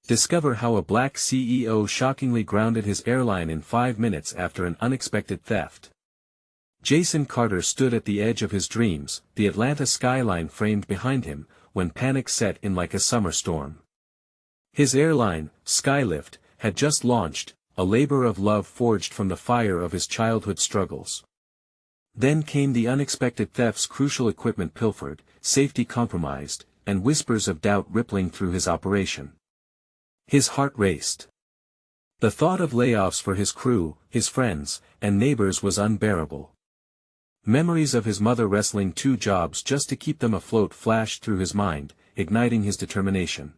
Discover how a black CEO shockingly grounded his airline in 5 minutes after an unexpected theft. Jason Carter stood at the edge of his dreams, the Atlanta skyline framed behind him, when panic set in like a summer storm. His airline, SkyLift, had just launched, a labor of love forged from the fire of his childhood struggles. Then came the unexpected thefts, crucial equipment pilfered, safety compromised, and whispers of doubt rippling through his operation. His heart raced. The thought of layoffs for his crew, his friends, and neighbors was unbearable. Memories of his mother wrestling 2 jobs just to keep them afloat flashed through his mind, igniting his determination.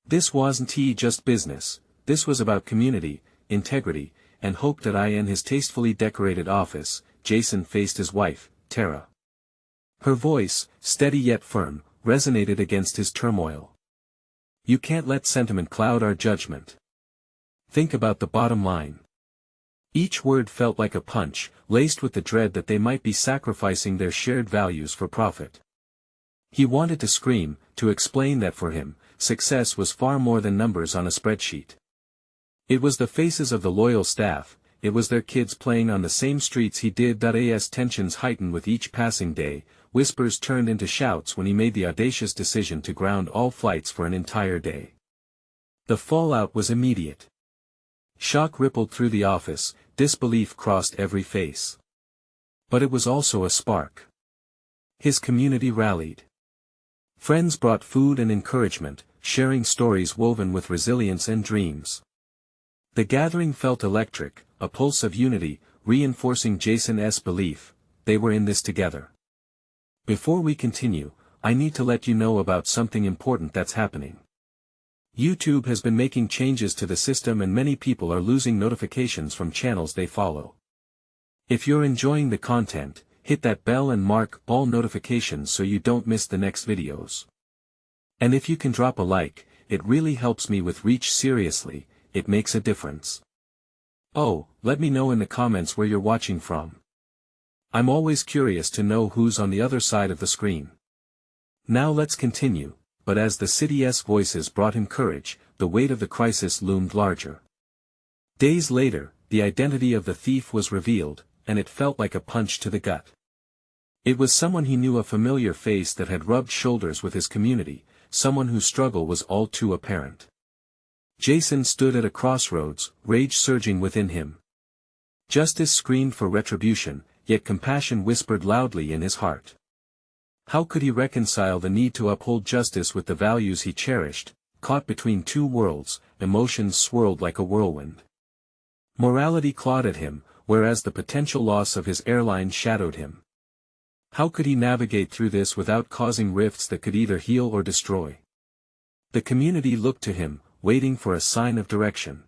This wasn't just business, this was about community, integrity, and hope. In his tastefully decorated office, Jason faced his wife, Tara. Her voice, steady yet firm, resonated against his turmoil. "You can't let sentiment cloud our judgment. Think about the bottom line." Each word felt like a punch, laced with the dread that they might be sacrificing their shared values for profit. He wanted to scream, to explain that for him, success was far more than numbers on a spreadsheet. It was the faces of the loyal staff, it was their kids playing on the same streets he did. As tensions heightened with each passing day, whispers turned into shouts when he made the audacious decision to ground all flights for an entire day. The fallout was immediate. Shock rippled through the office, disbelief crossed every face. But it was also a spark. His community rallied. Friends brought food and encouragement, sharing stories woven with resilience and dreams. The gathering felt electric, a pulse of unity, reinforcing Jason's belief, they were in this together. Before we continue, I need to let you know about something important that's happening. YouTube has been making changes to the system and many people are losing notifications from channels they follow. If you're enjoying the content, hit that bell and mark all notifications so you don't miss the next videos. And if you can drop a like, it really helps me with reach. Seriously, it makes a difference. Oh, let me know in the comments where you're watching from. I'm always curious to know who's on the other side of the screen. Now let's continue, but as the city's voices brought him courage, the weight of the crisis loomed larger. Days later, the identity of the thief was revealed, and it felt like a punch to the gut. It was someone he knew, a familiar face that had rubbed shoulders with his community, someone whose struggle was all too apparent. Jason stood at a crossroads, rage surging within him. Justice screamed for retribution, yet compassion whispered loudly in his heart. How could he reconcile the need to uphold justice with the values he cherished? Caught between 2 worlds, emotions swirled like a whirlwind. Morality clawed at him, whereas the potential loss of his airline shadowed him. How could he navigate through this without causing rifts that could either heal or destroy? The community looked to him, waiting for a sign of direction.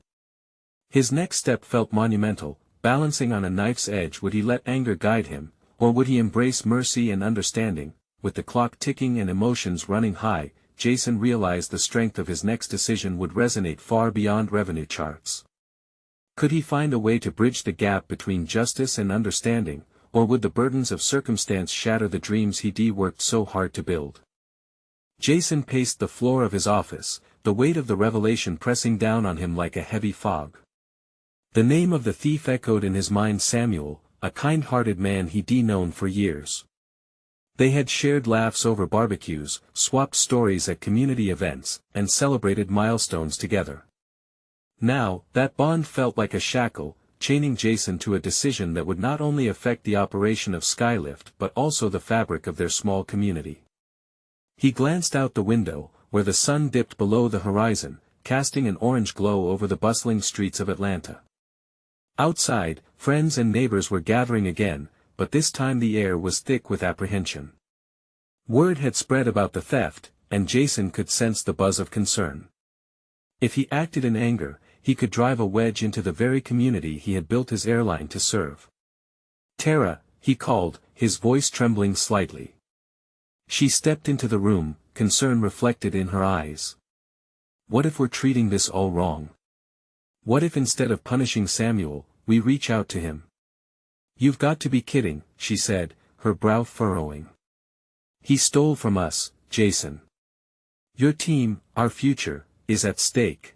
His next step felt monumental, balancing on a knife's edge. Would he let anger guide him, or would he embrace mercy and understanding? With the clock ticking and emotions running high, Jason realized the strength of his next decision would resonate far beyond revenue charts. Could he find a way to bridge the gap between justice and understanding, or would the burdens of circumstance shatter the dreams he'd worked so hard to build? Jason paced the floor of his office, the weight of the revelation pressing down on him like a heavy fog. The name of the thief echoed in his mind: Samuel, a kind-hearted man he'd known for years. They had shared laughs over barbecues, swapped stories at community events, and celebrated milestones together. Now, that bond felt like a shackle, chaining Jason to a decision that would not only affect the operation of SkyLift but also the fabric of their small community. He glanced out the window, where the sun dipped below the horizon, casting an orange glow over the bustling streets of Atlanta. Outside, friends and neighbors were gathering again, but this time the air was thick with apprehension. Word had spread about the theft, and Jason could sense the buzz of concern. If he acted in anger, he could drive a wedge into the very community he had built his airline to serve. "Tara," he called, his voice trembling slightly. She stepped into the room, concern reflected in her eyes. "What if we're treating this all wrong? What if instead of punishing Samuel, we reach out to him?" "You've got to be kidding," she said, her brow furrowing. "He stole from us, Jason. Your team, our future, is at stake.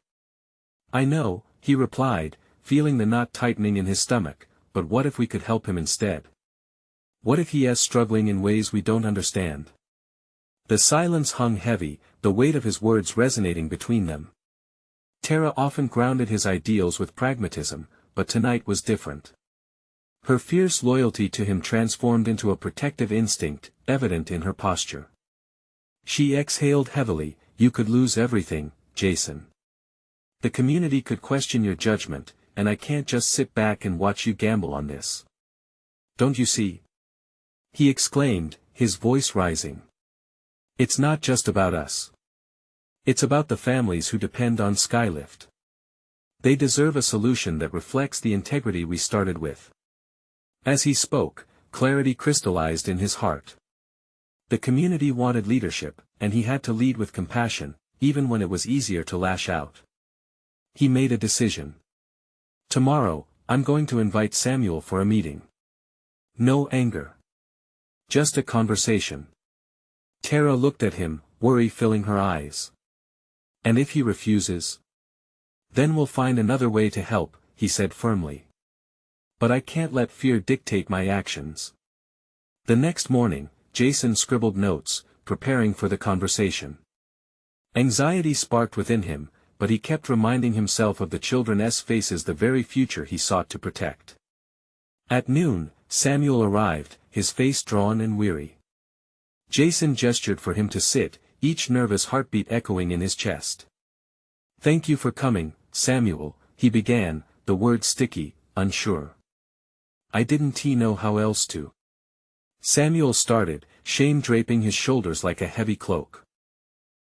I know, he replied, feeling the knot tightening in his stomach, but what if we could help him instead? What if he is struggling in ways we don't understand? The silence hung heavy, the weight of his words resonating between them. Tara often grounded his ideals with pragmatism, but tonight was different. Her fierce loyalty to him transformed into a protective instinct, evident in her posture. She exhaled heavily. You could lose everything, Jason. The community could question your judgment, and I can't just sit back and watch you gamble on this. Don't you see? He exclaimed, his voice rising. It's not just about us. It's about the families who depend on SkyLift. They deserve a solution that reflects the integrity we started with. As he spoke, clarity crystallized in his heart. The community wanted leadership, and he had to lead with compassion, even when it was easier to lash out. He made a decision. Tomorrow, I'm going to invite Samuel for a meeting. No anger. Just a conversation. Tara looked at him, worry filling her eyes. And if he refuses? Then we'll find another way to help, he said firmly. But I can't let fear dictate my actions. The next morning, Jason scribbled notes, preparing for the conversation. Anxiety sparked within him, but he kept reminding himself of the children's faces, the very future he sought to protect. At noon, Samuel arrived, his face drawn and weary. Jason gestured for him to sit, each nervous heartbeat echoing in his chest. Thank you for coming, Samuel, he began, the words sticky, unsure. I didn't know how else to. Samuel started, shame draping his shoulders like a heavy cloak.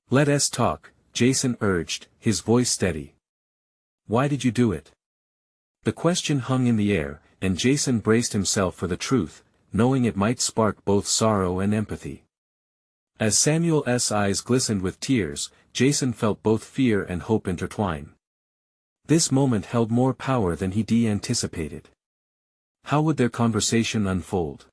Let us talk, Jason urged, his voice steady. Why did you do it? The question hung in the air, and Jason braced himself for the truth, knowing it might spark both sorrow and empathy. As Samuel's eyes glistened with tears, Jason felt both fear and hope intertwine. This moment held more power than he anticipated. How would their conversation unfold?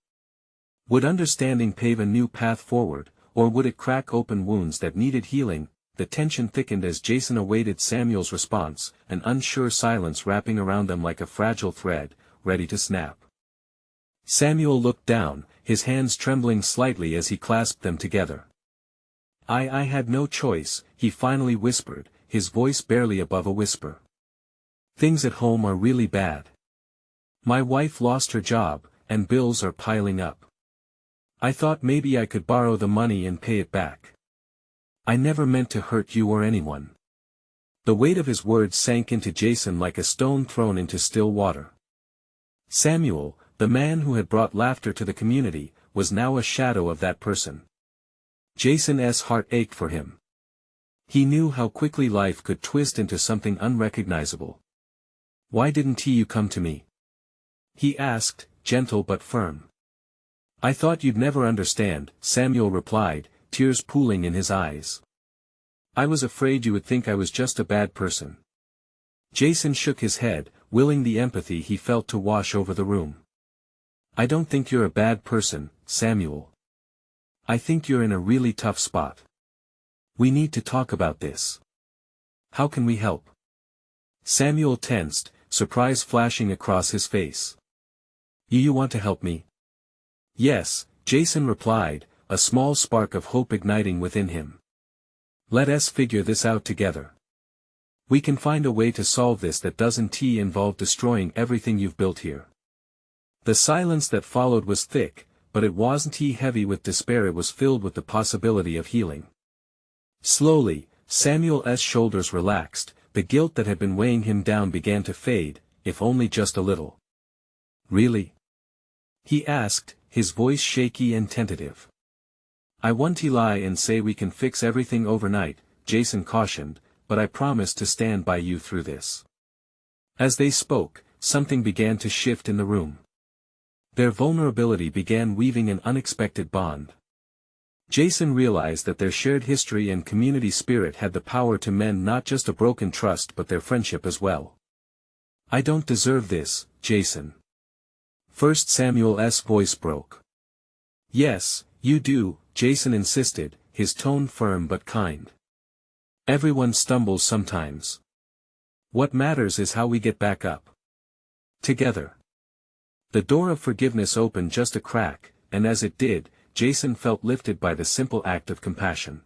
Would understanding pave a new path forward, or would it crack open wounds that needed healing? The tension thickened as Jason awaited Samuel's response, an unsure silence wrapping around them like a fragile thread, ready to snap. Samuel looked down, his hands trembling slightly as he clasped them together. I had no choice, he finally whispered, his voice barely above a whisper. Things at home are really bad. My wife lost her job, and bills are piling up. I thought maybe I could borrow the money and pay it back. I never meant to hurt you or anyone. The weight of his words sank into Jason like a stone thrown into still water. Samuel, the man who had brought laughter to the community, was now a shadow of that person. Jason's heart ached for him. He knew how quickly life could twist into something unrecognizable. Why didn't you come to me? He asked, gentle but firm. I thought you'd never understand, Samuel replied, tears pooling in his eyes. I was afraid you would think I was just a bad person. Jason shook his head, willing the empathy he felt to wash over the room. I don't think you're a bad person, Samuel. I think you're in a really tough spot. We need to talk about this. How can we help? Samuel tensed, surprise flashing across his face. You want to help me? Yes, Jason replied, a small spark of hope igniting within him. Let us figure this out together. We can find a way to solve this that doesn't involve destroying everything you've built here. The silence that followed was thick, but it wasn't heavy with despair, it was filled with the possibility of healing. Slowly, Samuel's shoulders relaxed, the guilt that had been weighing him down began to fade, if only just a little. Really? He asked, his voice shaky and tentative. I won't lie and say we can fix everything overnight, Jason cautioned, but I promise to stand by you through this. As they spoke, something began to shift in the room. Their vulnerability began weaving an unexpected bond. Jason realized that their shared history and community spirit had the power to mend not just a broken trust but their friendship as well. I don't deserve this, Jason. First Samuel's voice broke. Yes, you do, Jason insisted, his tone firm but kind. Everyone stumbles sometimes. What matters is how we get back up. Together. The door of forgiveness opened just a crack, and as it did, Jason felt lifted by the simple act of compassion.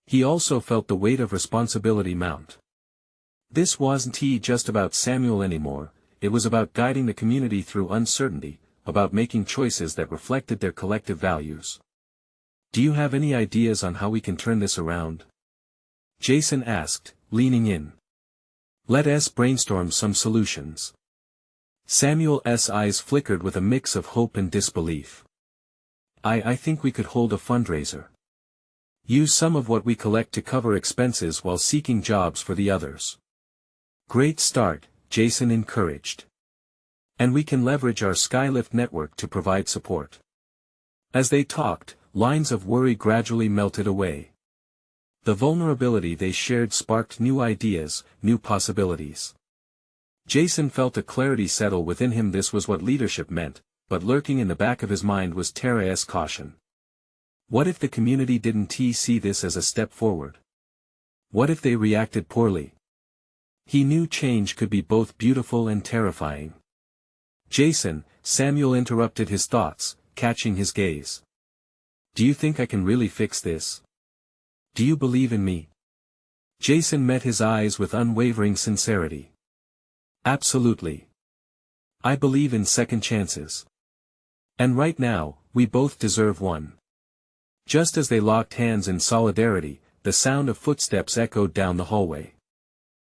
He also felt the weight of responsibility mount. This wasn't just about Samuel anymore, it was about guiding the community through uncertainty, about making choices that reflected their collective values. Do you have any ideas on how we can turn this around? Jason asked, leaning in. Let us brainstorm some solutions. Samuel's eyes flickered with a mix of hope and disbelief. I think we could hold a fundraiser. Use some of what we collect to cover expenses while seeking jobs for the others. Great start, Jason encouraged. And we can leverage our SkyLift network to provide support. As they talked, lines of worry gradually melted away. The vulnerability they shared sparked new ideas, new possibilities. Jason felt a clarity settle within him. This was what leadership meant, but lurking in the back of his mind was Tara's caution. What if the community didn't see this as a step forward? What if they reacted poorly? He knew change could be both beautiful and terrifying. Jason, Samuel interrupted his thoughts, catching his gaze. Do you think I can really fix this? Do you believe in me? Jason met his eyes with unwavering sincerity. Absolutely. I believe in second chances. And right now, we both deserve one. Just as they locked hands in solidarity, the sound of footsteps echoed down the hallway.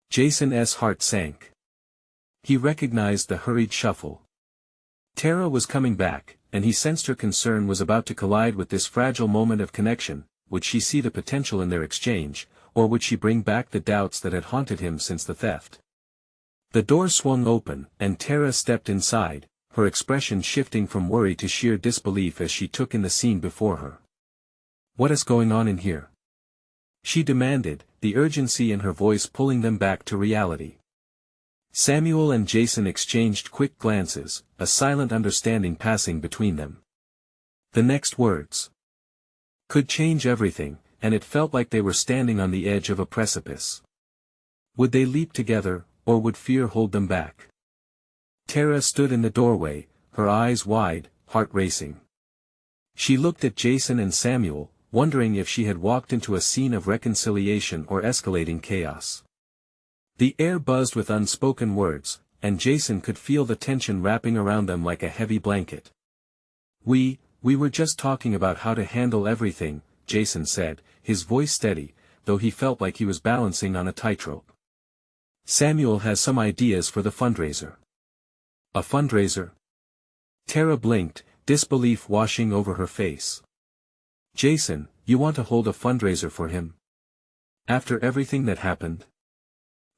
Jason's heart sank. He recognized the hurried shuffle. Tara was coming back, and he sensed her concern was about to collide with this fragile moment of connection. Would she see the potential in their exchange, or would she bring back the doubts that had haunted him since the theft? The door swung open, and Tara stepped inside, her expression shifting from worry to sheer disbelief as she took in the scene before her. What is going on in here? She demanded, the urgency in her voice pulling them back to reality. Samuel and Jason exchanged quick glances, a silent understanding passing between them. The next words could change everything, and it felt like they were standing on the edge of a precipice. Would they leap together, or would fear hold them back? Tara stood in the doorway, her eyes wide, heart racing. She looked at Jason and Samuel, wondering if she had walked into a scene of reconciliation or escalating chaos. The air buzzed with unspoken words, and Jason could feel the tension wrapping around them like a heavy blanket. We were just talking about how to handle everything, Jason said, his voice steady, though he felt like he was balancing on a tightrope. Samuel has some ideas for the fundraiser. A fundraiser? Tara blinked, disbelief washing over her face. Jason, you want to hold a fundraiser for him? After everything that happened?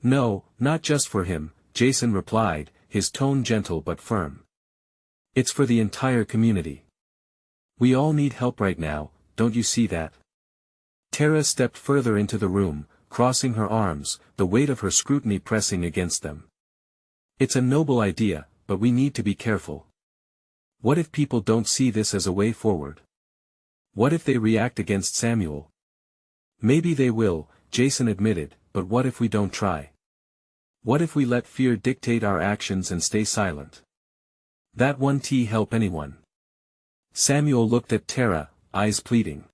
No, not just for him, Jason replied, his tone gentle but firm. It's for the entire community. We all need help right now, don't you see that? Tara stepped further into the room, crossing her arms, the weight of her scrutiny pressing against them. It's a noble idea, but we need to be careful. What if people don't see this as a way forward? What if they react against Samuel? Maybe they will, Jason admitted, but what if we don't try? What if we let fear dictate our actions and stay silent? That won't help anyone. Samuel looked at Tara, eyes pleading.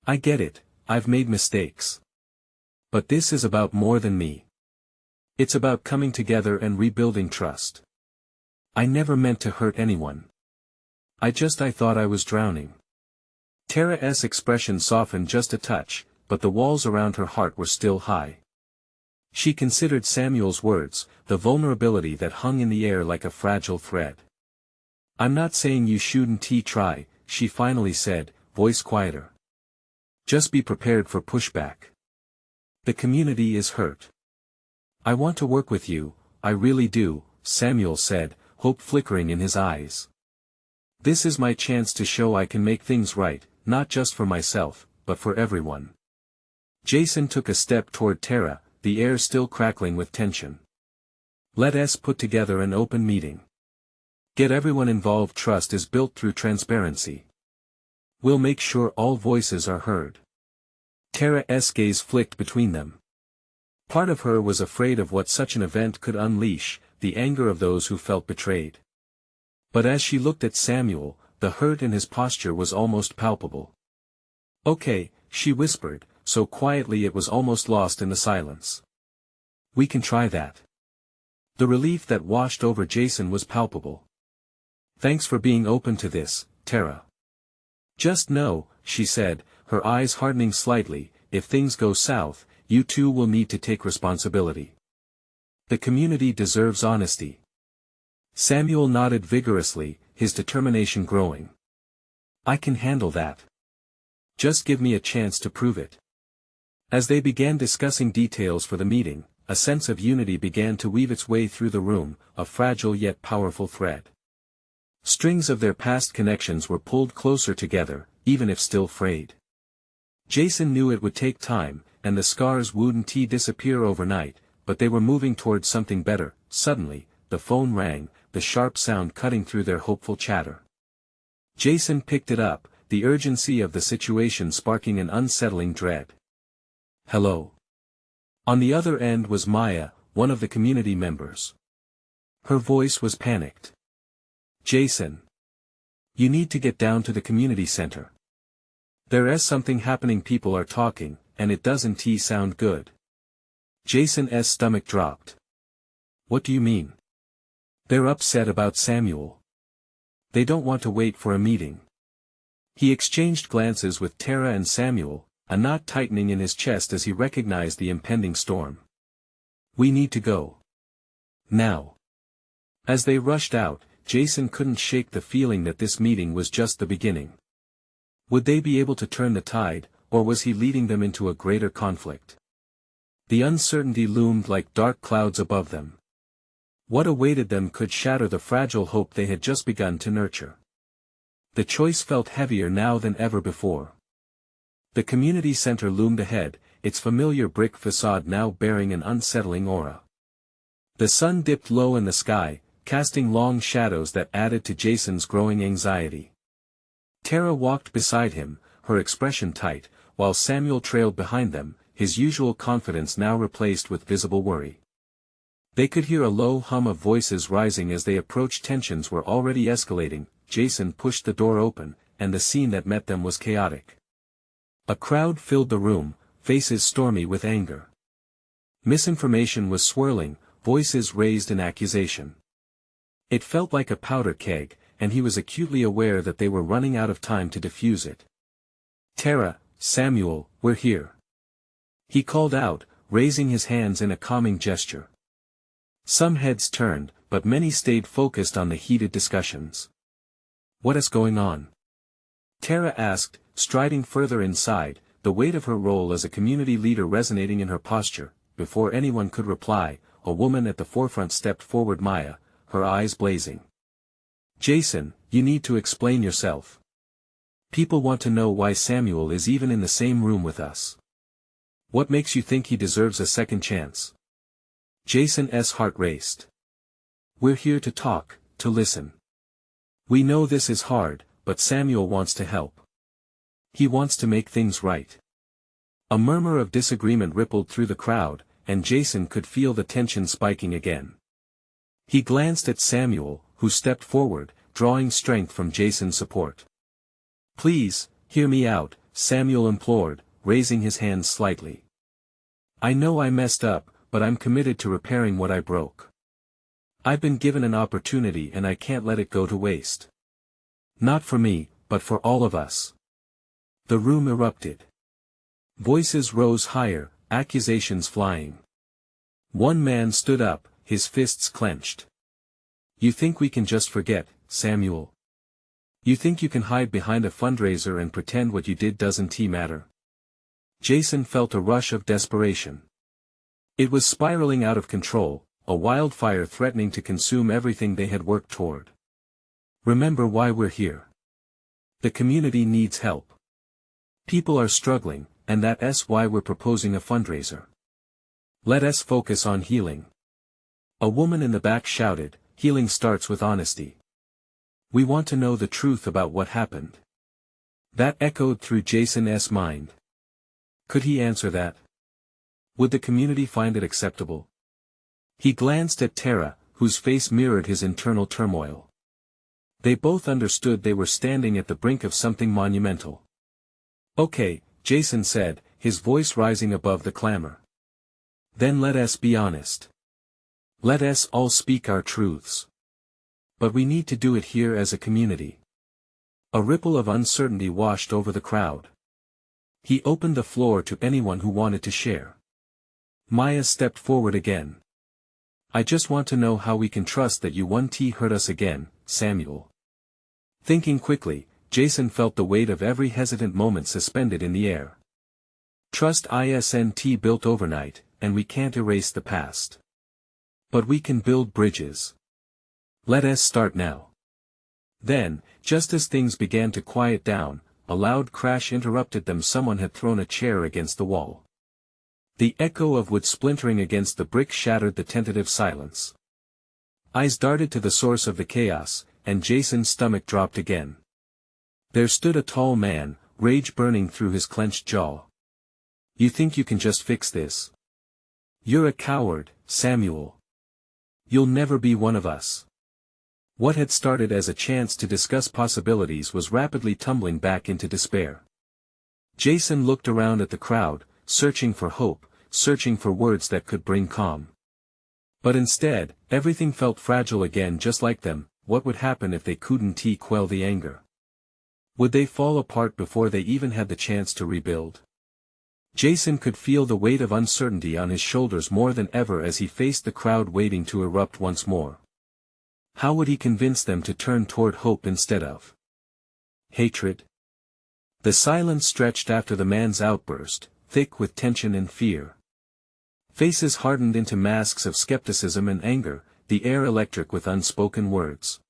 I get it, I've made mistakes. But this is about more than me. It's about coming together and rebuilding trust. I never meant to hurt anyone. I thought I was drowning. Tara's expression softened just a touch, but the walls around her heart were still high. She considered Samuel's words, the vulnerability that hung in the air like a fragile thread. I'm not saying you shouldn't try, she finally said, voice quieter. Just be prepared for pushback. The community is hurt. I want to work with you, I really do, Samuel said, hope flickering in his eyes. This is my chance to show I can make things right, not just for myself, but for everyone. Jason took a step toward Tara, the air still crackling with tension. Let us put together an open meeting. Get everyone involved. Trust is built through transparency. We'll make sure all voices are heard. Tara's gaze flicked between them. Part of her was afraid of what such an event could unleash, the anger of those who felt betrayed. But as she looked at Samuel, the hurt in his posture was almost palpable. "Okay," she whispered, so quietly it was almost lost in the silence. "We can try that." The relief that washed over Jason was palpable. "Thanks for being open to this, Tara. Just know," she said, her eyes hardening slightly, "if things go south, you two will need to take responsibility. The community deserves honesty." Samuel nodded vigorously, his determination growing. "I can handle that. Just give me a chance to prove it." As they began discussing details for the meeting, a sense of unity began to weave its way through the room, a fragile yet powerful thread. Strings of their past connections were pulled closer together, even if still frayed. Jason knew it would take time, and the scars wouldn't disappear overnight, but they were moving towards something better. Suddenly, the phone rang, the sharp sound cutting through their hopeful chatter. Jason picked it up, the urgency of the situation sparking an unsettling dread. "Hello." On the other end was Maya, one of the community members. Her voice was panicked. "Jason. You need to get down to the community center. There is something happening, people are talking, and it doesn't sound good." Jason's stomach dropped. "What do you mean?" "They're upset about Samuel. They don't want to wait for a meeting." He exchanged glances with Tara and Samuel, a knot tightening in his chest as he recognized the impending storm. "We need to go. Now." As they rushed out, Jason couldn't shake the feeling that this meeting was just the beginning. Would they be able to turn the tide, or was he leading them into a greater conflict? The uncertainty loomed like dark clouds above them. What awaited them could shatter the fragile hope they had just begun to nurture. The choice felt heavier now than ever before. The community center loomed ahead, its familiar brick facade now bearing an unsettling aura. The sun dipped low in the sky, casting long shadows that added to Jason's growing anxiety. Tara walked beside him, her expression tight, while Samuel trailed behind them, his usual confidence now replaced with visible worry. They could hear a low hum of voices rising as they approached. Tensions were already escalating. Jason pushed the door open, and the scene that met them was chaotic. A crowd filled the room, faces stormy with anger. Misinformation was swirling, voices raised in accusation. It felt like a powder keg, and he was acutely aware that they were running out of time to defuse it. "Tara, Samuel, we're here," he called out, raising his hands in a calming gesture. Some heads turned, but many stayed focused on the heated discussions. "What is going on?" Tara asked, striding further inside, the weight of her role as a community leader resonating in her posture. Before anyone could reply, a woman at the forefront stepped forward, Maya, her eyes blazing. "Jason, you need to explain yourself. People want to know why Samuel is even in the same room with us. What makes you think he deserves a second chance?" Jason's heart raced. "We're here to talk, to listen. We know this is hard, but Samuel wants to help. He wants to make things right." A murmur of disagreement rippled through the crowd, and Jason could feel the tension spiking again. He glanced at Samuel, who stepped forward, drawing strength from Jason's support. "Please, hear me out," Samuel implored, raising his hands slightly. "I know I messed up, but I'm committed to repairing what I broke. I've been given an opportunity and I can't let it go to waste. Not for me, but for all of us." The room erupted. Voices rose higher, accusations flying. One man stood up, his fists clenched. "You think we can just forget, Samuel? You think you can hide behind a fundraiser and pretend what you did doesn't matter?" Jason felt a rush of desperation. It was spiraling out of control, a wildfire threatening to consume everything they had worked toward. "Remember why we're here. The community needs help. People are struggling, and that's why we're proposing a fundraiser. Let us focus on healing." A woman in the back shouted, "Healing starts with honesty. We want to know the truth about what happened." That echoed through Jason's mind. Could he answer that? Would the community find it acceptable? He glanced at Tara, whose face mirrored his internal turmoil. They both understood they were standing at the brink of something monumental. Okay, Jason said, his voice rising above the clamor. Then let us be honest. Let us all speak our truths. But we need to do it here as a community. A ripple of uncertainty washed over the crowd. He opened the floor to anyone who wanted to share. Maya stepped forward again. I just want to know how we can trust that you won't hurt us again, Samuel. Thinking quickly, Jason felt the weight of every hesitant moment suspended in the air. Trust isn't built overnight, and we can't erase the past. But we can build bridges. Let us start now. Then, just as things began to quiet down, a loud crash interrupted them. Someone had thrown a chair against the wall. The echo of wood splintering against the brick shattered the tentative silence. Eyes darted to the source of the chaos, and Jason's stomach dropped again. There stood a tall man, rage burning through his clenched jaw. You think you can just fix this? You're a coward, Samuel. You'll never be one of us. What had started as a chance to discuss possibilities was rapidly tumbling back into despair. Jason looked around at the crowd, searching for hope, searching for words that could bring calm. But instead, everything felt fragile again, just like them. What would happen if they couldn't quell the anger? Would they fall apart before they even had the chance to rebuild? Jason could feel the weight of uncertainty on his shoulders more than ever as he faced the crowd waiting to erupt once more. How would he convince them to turn toward hope instead of hatred? The silence stretched after the man's outburst, thick with tension and fear. Faces hardened into masks of skepticism and anger, the air electric with unspoken words.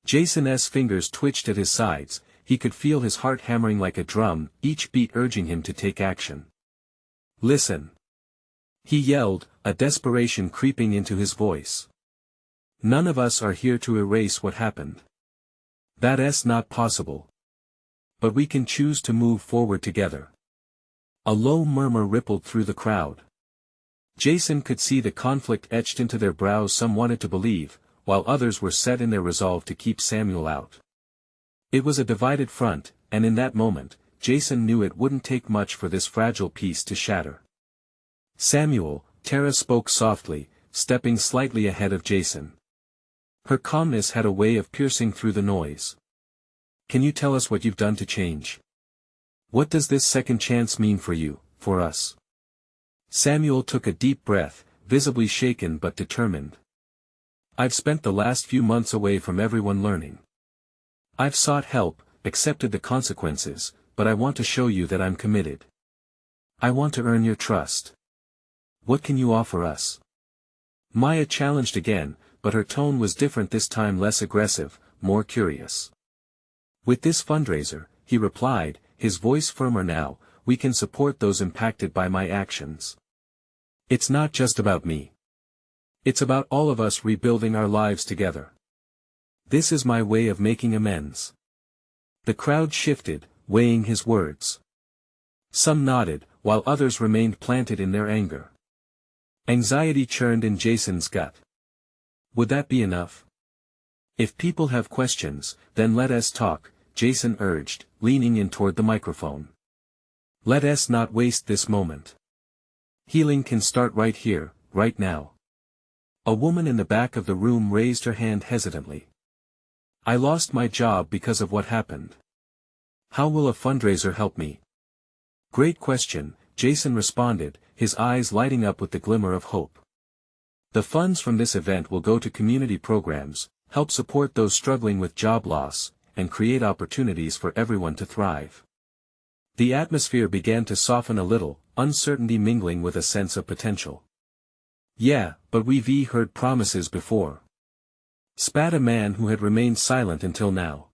Jason's fingers twitched at his sides, he could feel his heart hammering like a drum, each beat urging him to take action. Listen! He yelled, a desperation creeping into his voice. None of us are here to erase what happened. That's not possible. But we can choose to move forward together. A low murmur rippled through the crowd. Jason could see the conflict etched into their brows. Some wanted to believe, while others were set in their resolve to keep Samuel out. It was a divided front, and in that moment, Jason knew it wouldn't take much for this fragile peace to shatter. Samuel, Tara spoke softly, stepping slightly ahead of Jason. Her calmness had a way of piercing through the noise. Can you tell us what you've done to change? What does this second chance mean for you, for us? Samuel took a deep breath, visibly shaken but determined. I've spent the last few months away from everyone learning. I've sought help, accepted the consequences, but I want to show you that I'm committed. I want to earn your trust. What can you offer us? Maya challenged again, but her tone was different this time, less aggressive, more curious. With this fundraiser, he replied, his voice firmer now, we can support those impacted by my actions. It's not just about me. It's about all of us rebuilding our lives together. This is my way of making amends. The crowd shifted, weighing his words. Some nodded, while others remained planted in their anger. Anxiety churned in Jason's gut. Would that be enough? If people have questions, then let us talk, Jason urged, leaning in toward the microphone. Let us not waste this moment. Healing can start right here, right now. A woman in the back of the room raised her hand hesitantly. I lost my job because of what happened. How will a fundraiser help me? Great question, Jason responded, his eyes lighting up with the glimmer of hope. The funds from this event will go to community programs, help support those struggling with job loss, and create opportunities for everyone to thrive. The atmosphere began to soften a little, uncertainty mingling with a sense of potential. Yeah, but we've heard promises before. Spat a man who had remained silent until now.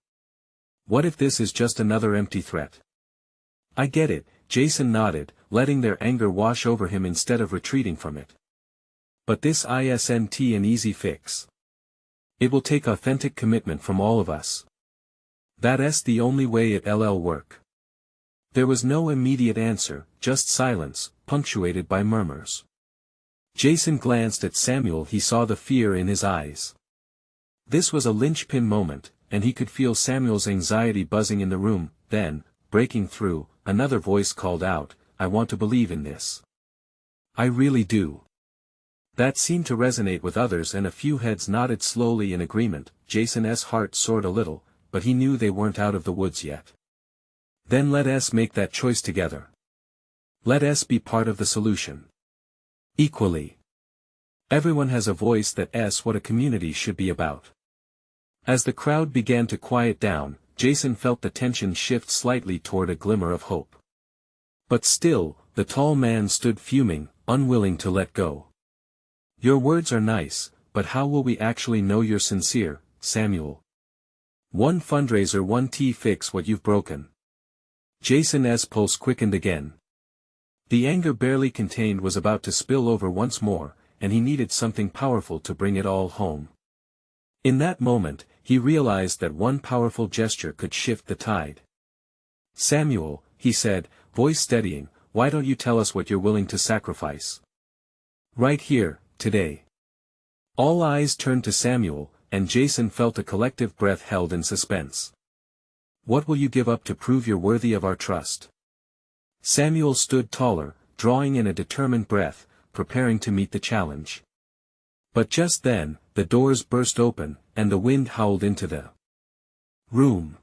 What if this is just another empty threat? I get it, Jason nodded, letting their anger wash over him instead of retreating from it. But this isn't an easy fix. It will take authentic commitment from all of us. That's the only way it'll work. There was no immediate answer, just silence, punctuated by murmurs. Jason glanced at Samuel. He saw the fear in his eyes. This was a linchpin moment, and he could feel Samuel's anxiety buzzing in the room. Then, breaking through, another voice called out, "I want to believe in this. I really do." That seemed to resonate with others, and a few heads nodded slowly in agreement. Jason's heart soared a little, but he knew they weren't out of the woods yet. Then let us make that choice together. Let us be part of the solution. Equally. Everyone has a voice. That's what a community should be about. As the crowd began to quiet down, Jason felt the tension shift slightly toward a glimmer of hope. But still, the tall man stood fuming, unwilling to let go. "Your words are nice, but how will we actually know you're sincere, Samuel? One fundraiser won't fix what you've broken." Jason's pulse quickened again. The anger barely contained was about to spill over once more, and he needed something powerful to bring it all home. In that moment, he realized that one powerful gesture could shift the tide. "Samuel," he said, voice steadying, "why don't you tell us what you're willing to sacrifice? Right here, today." All eyes turned to Samuel, and Jason felt a collective breath held in suspense. "What will you give up to prove you're worthy of our trust?" Samuel stood taller, drawing in a determined breath, preparing to meet the challenge. But just then, the doors burst open, and the wind howled into the room.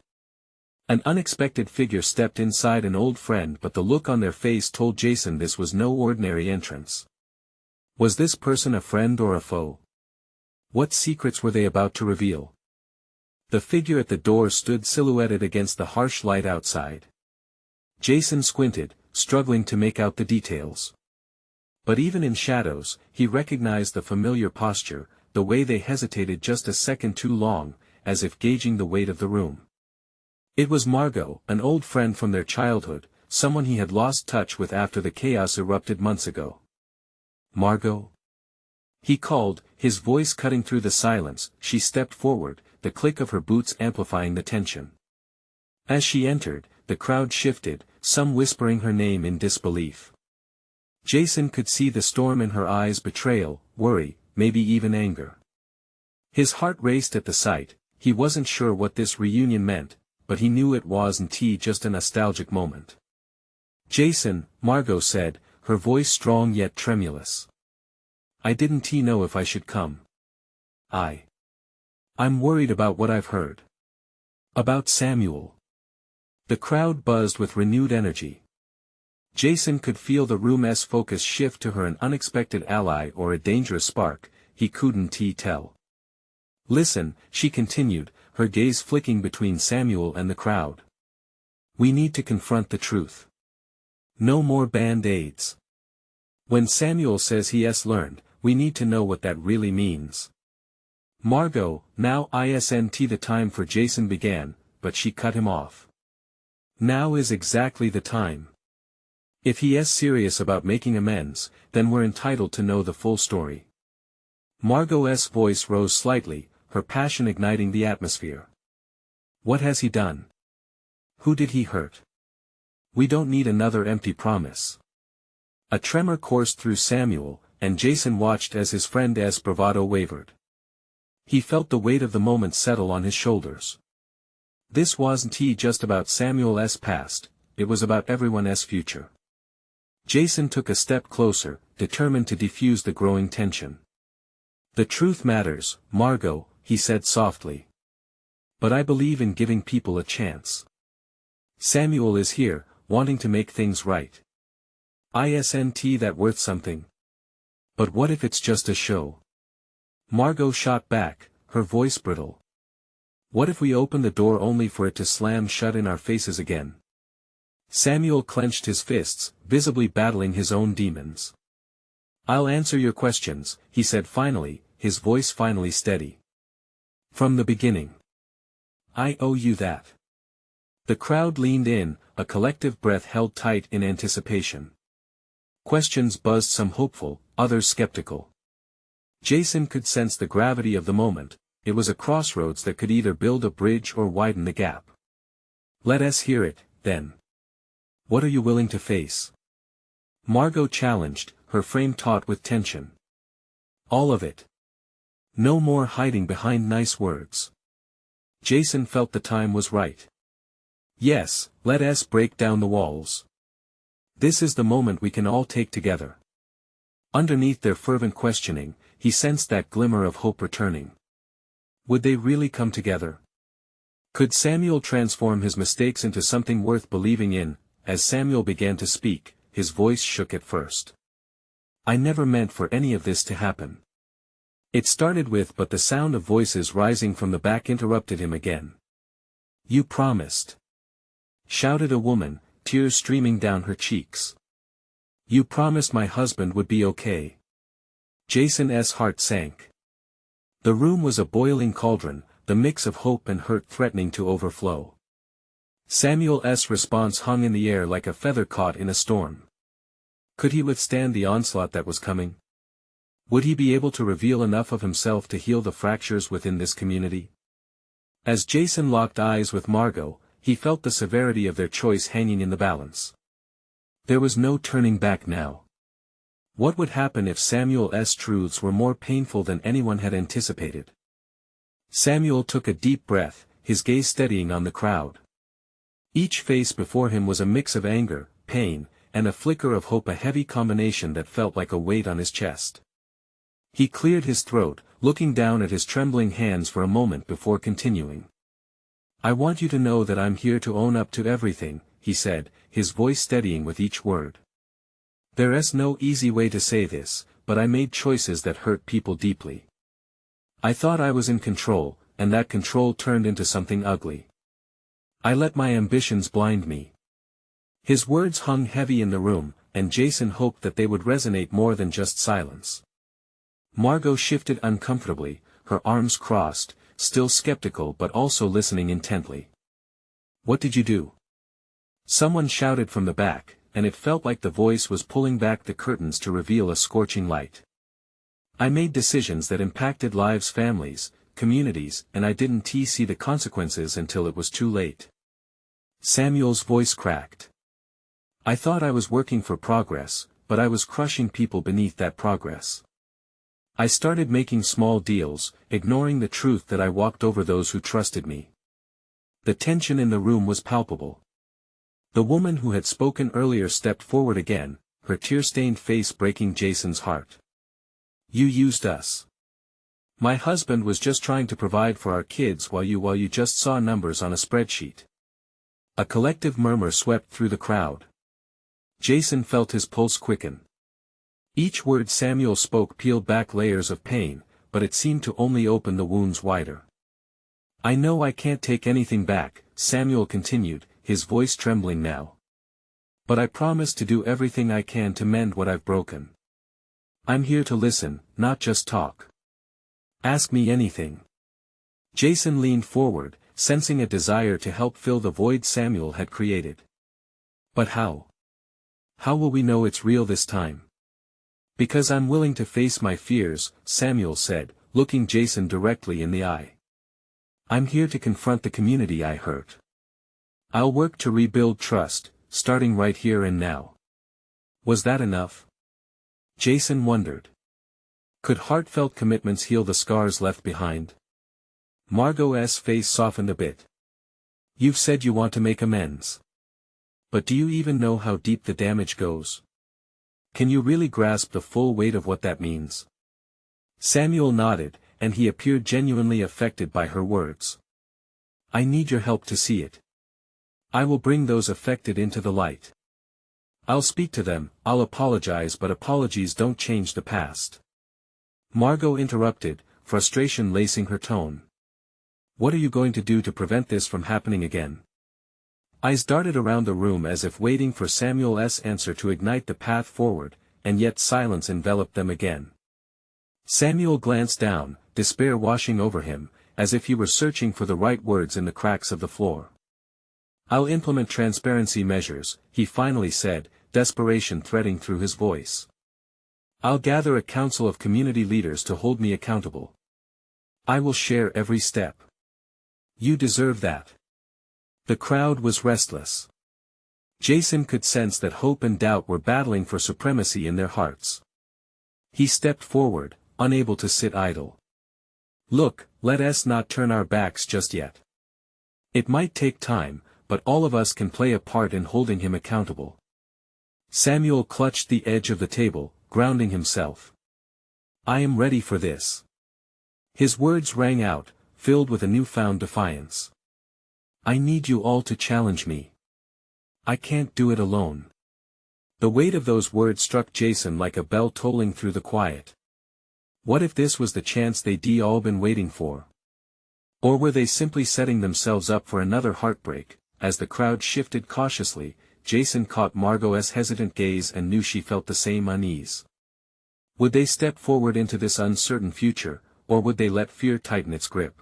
An unexpected figure stepped inside, an old friend, but the look on their face told Jason this was no ordinary entrance. Was this person a friend or a foe? What secrets were they about to reveal? The figure at the door stood silhouetted against the harsh light outside. Jason squinted, struggling to make out the details. But even in shadows, he recognized the familiar posture, the way they hesitated just a second too long, as if gauging the weight of the room. It was Margot, an old friend from their childhood, someone he had lost touch with after the chaos erupted months ago. "Margot?" he called, his voice cutting through the silence. She stepped forward, the click of her boots amplifying the tension. As she entered, the crowd shifted, some whispering her name in disbelief. Jason could see the storm in her eyes, betrayal, worry, maybe even anger. His heart raced at the sight. He wasn't sure what this reunion meant, but he knew it wasn't just a nostalgic moment. "Jason," Margot said, her voice strong yet tremulous. "I didn't know if I should come. I'm worried about what I've heard. About Samuel." The crowd buzzed with renewed energy. Jason could feel the room's focus shift to her, an unexpected ally or a dangerous spark, he couldn't tell. "Listen," she continued, her gaze flicking between Samuel and the crowd. "We need to confront the truth. No more band-aids. When Samuel says he has learned, we need to know what that really means." "Margot, now isn't the time for," Jason began, but she cut him off. "Now is exactly the time. If he is serious about making amends, then we're entitled to know the full story." Margot's voice rose slightly, her passion igniting the atmosphere. "What has he done? Who did he hurt? We don't need another empty promise." A tremor coursed through Samuel, and Jason watched as his friend's bravado wavered. He felt the weight of the moment settle on his shoulders. This wasn't just about Samuel's past, it was about everyone's future. Jason took a step closer, determined to defuse the growing tension. "The truth matters, Margot," he said softly. "But I believe in giving people a chance. Samuel is here, wanting to make things right. Isn't that worth something? But what if it's just a show?" Margot shot back, her voice brittle. "What if we open the door only for it to slam shut in our faces again?" Samuel clenched his fists, visibly battling his own demons. "I'll answer your questions," he said finally, his voice finally steady. "From the beginning. I owe you that." The crowd leaned in, a collective breath held tight in anticipation. Questions buzzed, some hopeful, others skeptical. Jason could sense the gravity of the moment. It was a crossroads that could either build a bridge or widen the gap. "Let us hear it, then." What are you willing to face? Margot challenged, her frame taut with tension. All of it. No more hiding behind nice words. Jason felt the time was right. Yes, let us break down the walls. This is the moment we can all take together. Underneath their fervent questioning, he sensed that glimmer of hope returning. Would they really come together? Could Samuel transform his mistakes into something worth believing in? As Samuel began to speak, his voice shook at first. I never meant for any of this to happen. It started with, but the sound of voices rising from the back interrupted him again. You promised. Shouted a woman, tears streaming down her cheeks. You promised my husband would be okay. Jason's heart sank. The room was a boiling cauldron, the mix of hope and hurt threatening to overflow. Samuel's response hung in the air like a feather caught in a storm. Could he withstand the onslaught that was coming? Would he be able to reveal enough of himself to heal the fractures within this community? As Jason locked eyes with Margot, he felt the severity of their choice hanging in the balance. There was no turning back now. What would happen if Samuel's truths were more painful than anyone had anticipated? Samuel took a deep breath, his gaze steadying on the crowd. Each face before him was a mix of anger, pain, and a flicker of hope, a heavy combination that felt like a weight on his chest. He cleared his throat, looking down at his trembling hands for a moment before continuing. I want you to know that I'm here to own up to everything, he said, his voice steadying with each word. There's no easy way to say this, but I made choices that hurt people deeply. I thought I was in control, and that control turned into something ugly. I let my ambitions blind me. His words hung heavy in the room, and Jason hoped that they would resonate more than just silence. Margot shifted uncomfortably, her arms crossed, still skeptical but also listening intently. What did you do? Someone shouted from the back, and it felt like the voice was pulling back the curtains to reveal a scorching light. I made decisions that impacted lives, families, communities, and I didn't see the consequences until it was too late. Samuel's voice cracked. I thought I was working for progress, but I was crushing people beneath that progress. I started making small deals, ignoring the truth that I walked over those who trusted me. The tension in the room was palpable. The woman who had spoken earlier stepped forward again, her tear-stained face breaking Jason's heart. You used us. My husband was just trying to provide for our kids while you just saw numbers on a spreadsheet. A collective murmur swept through the crowd. Jason felt his pulse quicken. Each word Samuel spoke peeled back layers of pain, but it seemed to only open the wounds wider. I know I can't take anything back, Samuel continued, his voice trembling now. But I promise to do everything I can to mend what I've broken. I'm here to listen, not just talk. Ask me anything. Jason leaned forward, sensing a desire to help fill the void Samuel had created. But how? How will we know it's real this time? Because I'm willing to face my fears, Samuel said, looking Jason directly in the eye. I'm here to confront the community I hurt. I'll work to rebuild trust, starting right here and now. Was that enough? Jason wondered. Could heartfelt commitments heal the scars left behind? Margot's face softened a bit. You've said you want to make amends. But do you even know how deep the damage goes? Can you really grasp the full weight of what that means? Samuel nodded, and he appeared genuinely affected by her words. I need your help to see it. I will bring those affected into the light. I'll speak to them, I'll apologize, but apologies don't change the past. Margot interrupted, frustration lacing her tone. What are you going to do to prevent this from happening again? Eyes darted around the room as if waiting for Samuel's answer to ignite the path forward, and yet silence enveloped them again. Samuel glanced down, despair washing over him, as if he were searching for the right words in the cracks of the floor. I'll implement transparency measures, he finally said, desperation threading through his voice. I'll gather a council of community leaders to hold me accountable. I will share every step. You deserve that. The crowd was restless. Jason could sense that hope and doubt were battling for supremacy in their hearts. He stepped forward, unable to sit idle. Look, let us not turn our backs just yet. It might take time, but all of us can play a part in holding him accountable. Samuel clutched the edge of the table, grounding himself. I am ready for this. His words rang out, filled with a newfound defiance. I need you all to challenge me. I can't do it alone. The weight of those words struck Jason like a bell tolling through the quiet. What if this was the chance they'd all been waiting for? Or were they simply setting themselves up for another heartbreak? As the crowd shifted cautiously, Jason caught Margot's hesitant gaze and knew she felt the same unease. Would they step forward into this uncertain future, or would they let fear tighten its grip?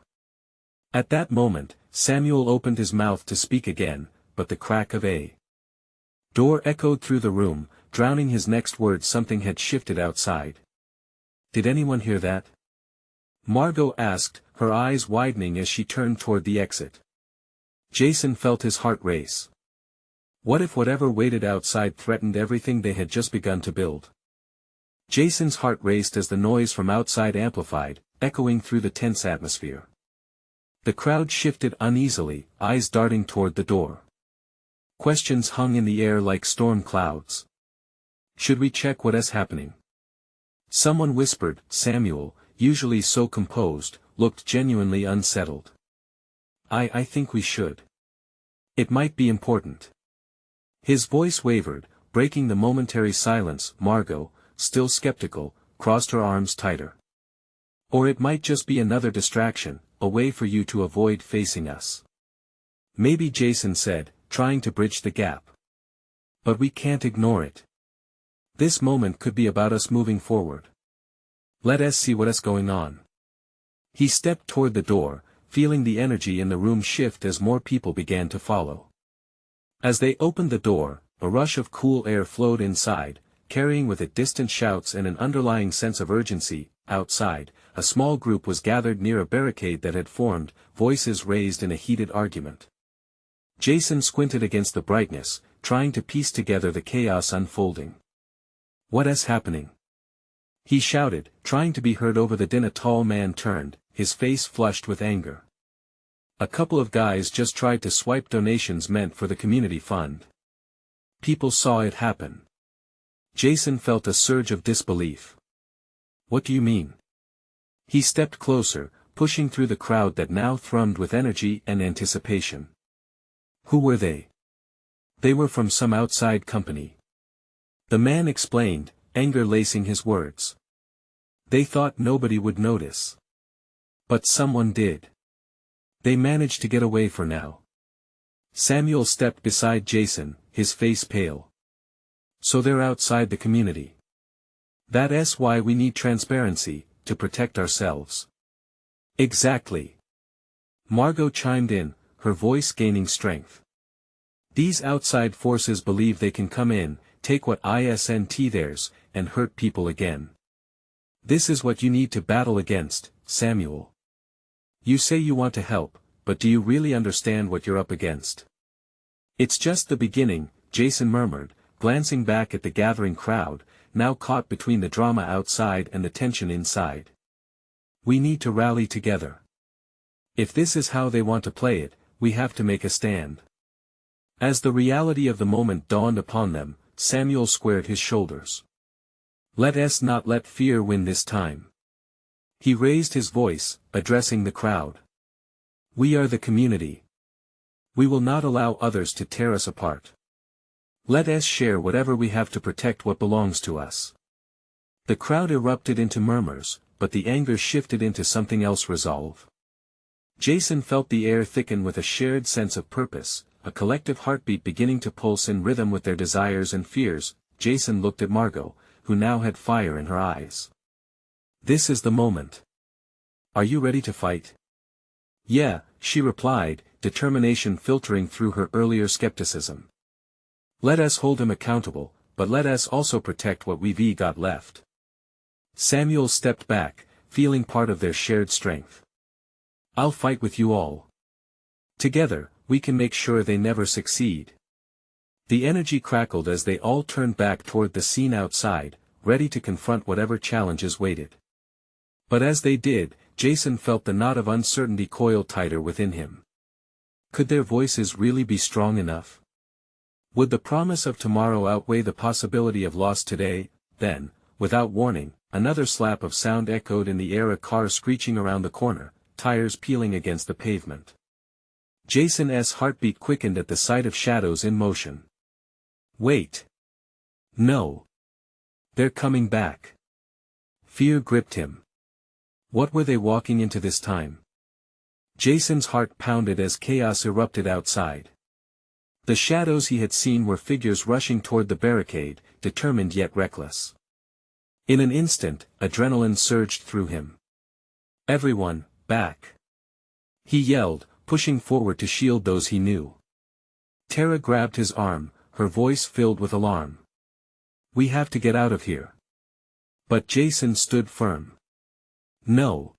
At that moment, Samuel opened his mouth to speak again, but the crack of a door echoed through the room, drowning his next words. Something had shifted outside. Did anyone hear that? Margot asked, her eyes widening as she turned toward the exit. Jason felt his heart race. What if whatever waited outside threatened everything they had just begun to build? Jason's heart raced as the noise from outside amplified, echoing through the tense atmosphere. The crowd shifted uneasily, eyes darting toward the door. Questions hung in the air like storm clouds. Should we check what is happening? Someone whispered. Samuel, usually so composed, looked genuinely unsettled. I think we should. It might be important. His voice wavered, breaking the momentary silence. Margot, still skeptical, crossed her arms tighter. Or it might just be another distraction, a way for you to avoid facing us. Maybe, Jason said, trying to bridge the gap. But we can't ignore it. This moment could be about us moving forward. Let us see what is going on. He stepped toward the door, feeling the energy in the room shift as more people began to follow. As they opened the door, a rush of cool air flowed inside, carrying with it distant shouts and an underlying sense of urgency. Outside, a small group was gathered near a barricade that had formed, voices raised in a heated argument. Jason squinted against the brightness, trying to piece together the chaos unfolding. What is happening? He shouted, trying to be heard over the din. A tall man turned, his face flushed with anger. A couple of guys just tried to swipe donations meant for the community fund. People saw it happen. Jason felt a surge of disbelief. What do you mean? He stepped closer, pushing through the crowd that now thrummed with energy and anticipation. Who were they? They were from some outside company. The man explained, anger lacing his words. They thought nobody would notice. But someone did. They managed to get away for now. Samuel stepped beside Jason, his face pale. So they're outside the community. That's why we need transparency, to protect ourselves. Exactly. Margot chimed in, her voice gaining strength. These outside forces believe they can come in, take what isn't theirs, and hurt people again. This is what you need to battle against, Samuel. You say you want to help, but do you really understand what you're up against? It's just the beginning, Jason murmured, glancing back at the gathering crowd, now caught between the drama outside and the tension inside. We need to rally together. If this is how they want to play it, we have to make a stand. As the reality of the moment dawned upon them, Samuel squared his shoulders. Let us not let fear win this time. He raised his voice, addressing the crowd. We are the community. We will not allow others to tear us apart. Let us share whatever we have to protect what belongs to us. The crowd erupted into murmurs, but the anger shifted into something else: resolve. Jason felt the air thicken with a shared sense of purpose, a collective heartbeat beginning to pulse in rhythm with their desires and fears. Jason looked at Margot, who now had fire in her eyes. This is the moment. Are you ready to fight? Yeah, she replied, determination filtering through her earlier skepticism. Let us hold him accountable, but let us also protect what we've got left. Samuel stepped back, feeling part of their shared strength. I'll fight with you all. Together, we can make sure they never succeed. The energy crackled as they all turned back toward the scene outside, ready to confront whatever challenges waited. But as they did, Jason felt the knot of uncertainty coil tighter within him. Could their voices really be strong enough? Would the promise of tomorrow outweigh the possibility of loss today? Then, without warning, another slap of sound echoed in the air, a car screeching around the corner, tires peeling against the pavement. Jason's heartbeat quickened at the sight of shadows in motion. Wait. No. They're coming back. Fear gripped him. What were they walking into this time? Jason's heart pounded as chaos erupted outside. The shadows he had seen were figures rushing toward the barricade, determined yet reckless. In an instant, adrenaline surged through him. Everyone, back! He yelled, pushing forward to shield those he knew. Tara grabbed his arm, her voice filled with alarm. We have to get out of here. But Jason stood firm. No.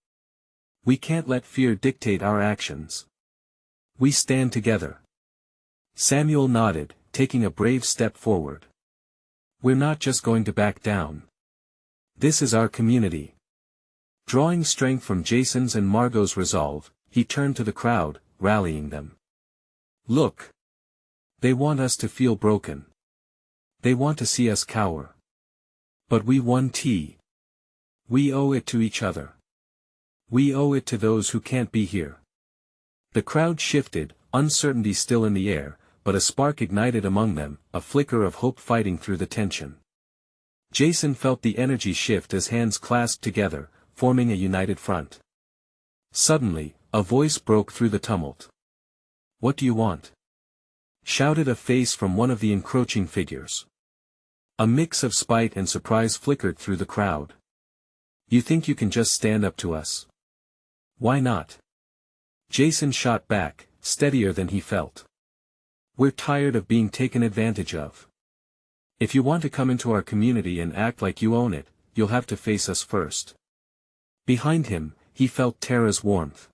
We can't let fear dictate our actions. We stand together. Samuel nodded, taking a brave step forward. We're not just going to back down. This is our community. Drawing strength from Jason's and Margot's resolve, he turned to the crowd, rallying them. Look. They want us to feel broken. They want to see us cower. But we won. We owe it to each other. We owe it to those who can't be here. The crowd shifted, uncertainty still in the air, but a spark ignited among them, a flicker of hope fighting through the tension. Jason felt the energy shift as hands clasped together, forming a united front. Suddenly, a voice broke through the tumult. What do you want? Shouted a face from one of the encroaching figures. A mix of spite and surprise flickered through the crowd. You think you can just stand up to us? Why not? Jason shot back, steadier than he felt. We're tired of being taken advantage of. If you want to come into our community and act like you own it, you'll have to face us first. Behind him, he felt Tara's warmth.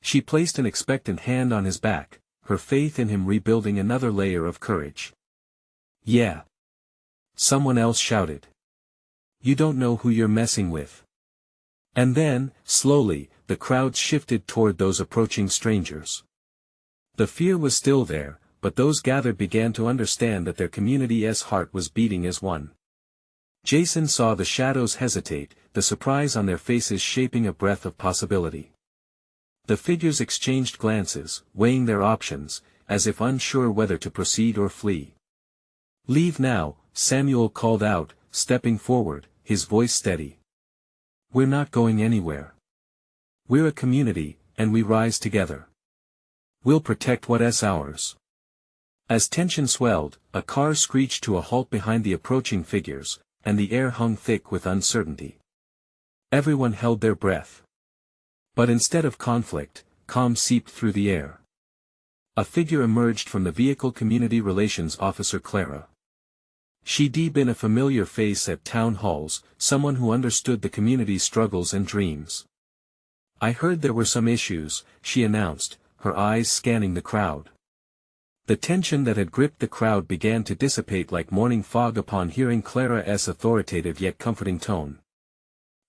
She placed an expectant hand on his back, her faith in him rebuilding another layer of courage. Yeah. Someone else shouted. You don't know who you're messing with. And then, slowly, the crowd shifted toward those approaching strangers. The fear was still there, but those gathered began to understand that their community's heart was beating as one. Jason saw the shadows hesitate, the surprise on their faces shaping a breath of possibility. The figures exchanged glances, weighing their options, as if unsure whether to proceed or flee. Leave now, Samuel called out, stepping forward, his voice steady. We're not going anywhere. We're a community, and we rise together. We'll protect what's ours. As tension swelled, a car screeched to a halt behind the approaching figures, and the air hung thick with uncertainty. Everyone held their breath. But instead of conflict, calm seeped through the air. A figure emerged from the vehicle, Community Relations Officer Clara. She'd been a familiar face at town halls, someone who understood the community's struggles and dreams. I heard there were some issues, she announced, her eyes scanning the crowd. The tension that had gripped the crowd began to dissipate like morning fog upon hearing Clara's authoritative yet comforting tone.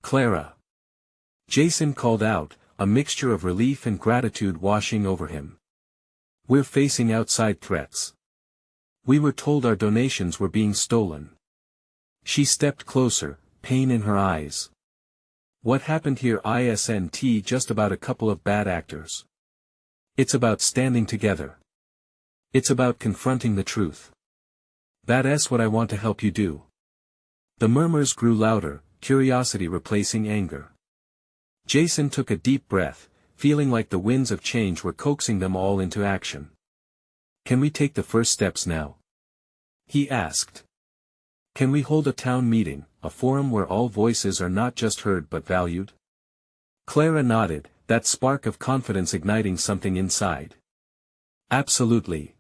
Clara. Jason called out, a mixture of relief and gratitude washing over him. We're facing outside threats. We were told our donations were being stolen. She stepped closer, pain in her eyes. What happened here isn't just about a couple of bad actors. It's about standing together. It's about confronting the truth. That's what I want to help you do. The murmurs grew louder, curiosity replacing anger. Jason took a deep breath, feeling like the winds of change were coaxing them all into action. Can we take the first steps now? He asked. Can we hold a town meeting, a forum where all voices are not just heard but valued? Clara nodded, that spark of confidence igniting something inside. Absolutely.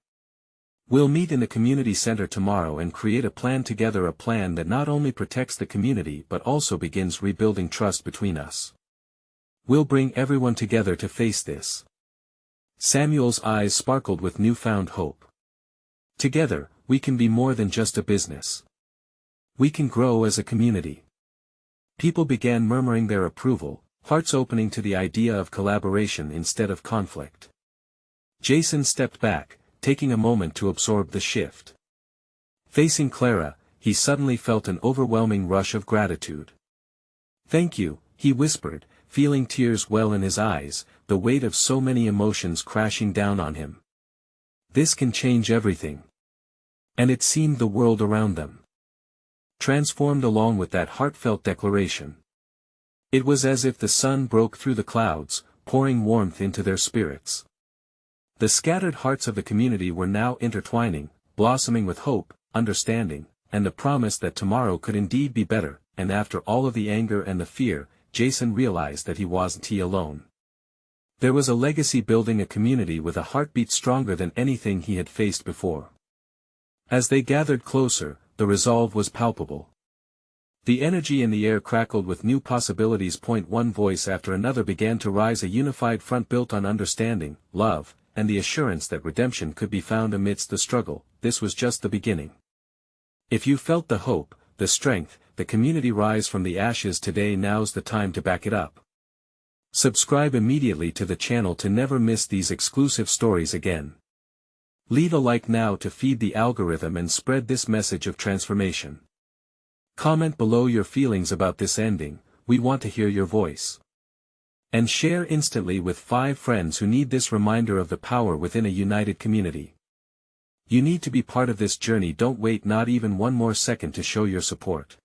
We'll meet in the community center tomorrow and create a plan together, a plan that not only protects the community but also begins rebuilding trust between us. We'll bring everyone together to face this. Samuel's eyes sparkled with newfound hope. Together, we can be more than just a business. We can grow as a community. People began murmuring their approval, hearts opening to the idea of collaboration instead of conflict. Jason stepped back, taking a moment to absorb the shift. Facing Clara, he suddenly felt an overwhelming rush of gratitude. "Thank you," he whispered, feeling tears well in his eyes, the weight of so many emotions crashing down on him. This can change everything. And it seemed the world around them transformed along with that heartfelt declaration. It was as if the sun broke through the clouds, pouring warmth into their spirits. The scattered hearts of the community were now intertwining, blossoming with hope, understanding, and the promise that tomorrow could indeed be better, and after all of the anger and the fear, Jason realized that he wasn't alone. There was a legacy building, a community with a heartbeat stronger than anything he had faced before. As they gathered closer, the resolve was palpable. The energy in the air crackled with new possibilities. One voice after another began to rise, a unified front built on understanding, love, and the assurance that redemption could be found amidst the struggle. This was just the beginning. If you felt the hope, the strength, the community rise from the ashes today, now's the time to back it up. Subscribe immediately to the channel to never miss these exclusive stories again. Leave a like now to feed the algorithm and spread this message of transformation. Comment below your feelings about this ending, we want to hear your voice. And share instantly with 5 friends who need this reminder of the power within a united community. You need to be part of this journey. Don't wait not even one more second to show your support.